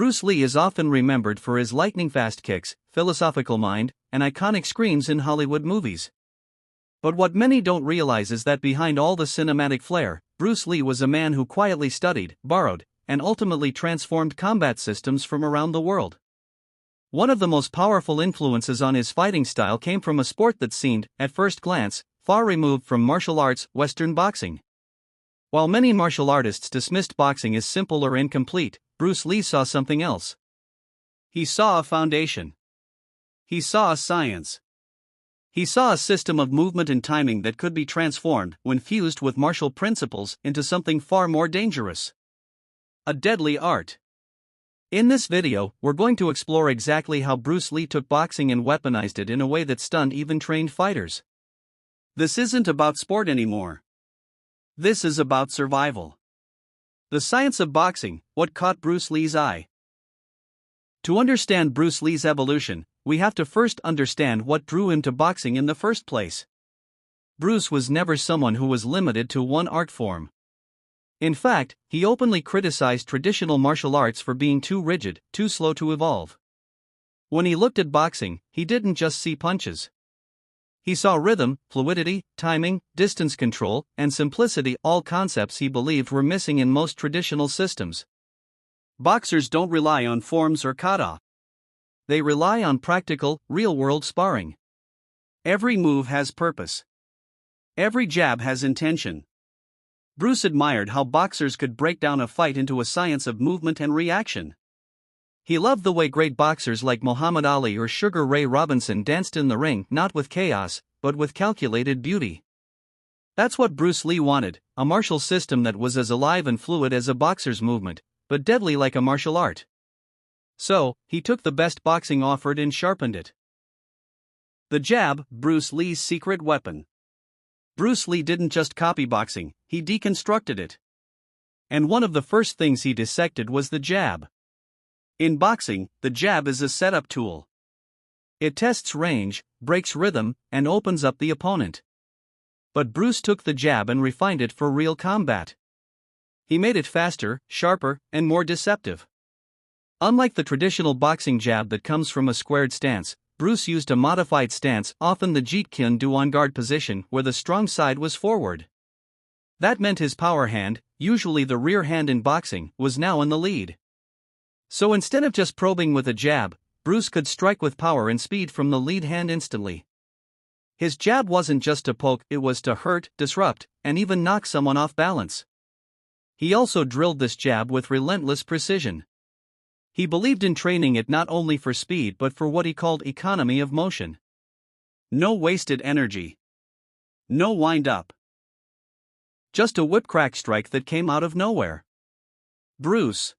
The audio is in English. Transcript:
Bruce Lee is often remembered for his lightning-fast kicks, philosophical mind, and iconic screams in Hollywood movies. But what many don't realize is that behind all the cinematic flair, Bruce Lee was a man who quietly studied, borrowed, and ultimately transformed combat systems from around the world. One of the most powerful influences on his fighting style came from a sport that seemed, at first glance, far removed from martial arts, Western boxing. While many martial artists dismissed boxing as simple or incomplete, Bruce Lee saw something else. He saw a foundation. He saw a science. He saw a system of movement and timing that could be transformed, when fused with martial principles, into something far more dangerous. A deadly art. In this video, we're going to explore exactly how Bruce Lee took boxing and weaponized it in a way that stunned even trained fighters. This isn't about sport anymore. This is about survival. The science of boxing, what caught Bruce Lee's eye. To understand Bruce Lee's evolution, we have to first understand what drew him to boxing in the first place. Bruce was never someone who was limited to one art form. In fact, he openly criticized traditional martial arts for being too rigid, too slow to evolve. When he looked at boxing, he didn't just see punches. He saw rhythm, fluidity, timing, distance control, and simplicity, all concepts he believed were missing in most traditional systems. Boxers don't rely on forms or kata. They rely on practical, real-world sparring. Every move has purpose. Every jab has intention. Bruce admired how boxers could break down a fight into a science of movement and reaction. He loved the way great boxers like Muhammad Ali or Sugar Ray Robinson danced in the ring, not with chaos, but with calculated beauty. That's what Bruce Lee wanted, a martial system that was as alive and fluid as a boxer's movement, but deadly like a martial art. So, he took the best boxing offered and sharpened it. The jab, Bruce Lee's secret weapon. Bruce Lee didn't just copy boxing, he deconstructed it. And one of the first things he dissected was the jab. In boxing, the jab is a setup tool. It tests range, breaks rhythm, and opens up the opponent. But Bruce took the jab and refined it for real combat. He made it faster, sharper, and more deceptive. Unlike the traditional boxing jab that comes from a squared stance, Bruce used a modified stance, often the Jeet Kune Do on-guard position, where the strong side was forward. That meant his power hand, usually the rear hand in boxing, was now in the lead. So instead of just probing with a jab, Bruce could strike with power and speed from the lead hand instantly. His jab wasn't just to poke, it was to hurt, disrupt, and even knock someone off balance. He also drilled this jab with relentless precision. He believed in training it not only for speed but for what he called economy of motion. No wasted energy. No wind-up. Just a whip-crack strike that came out of nowhere. Bruce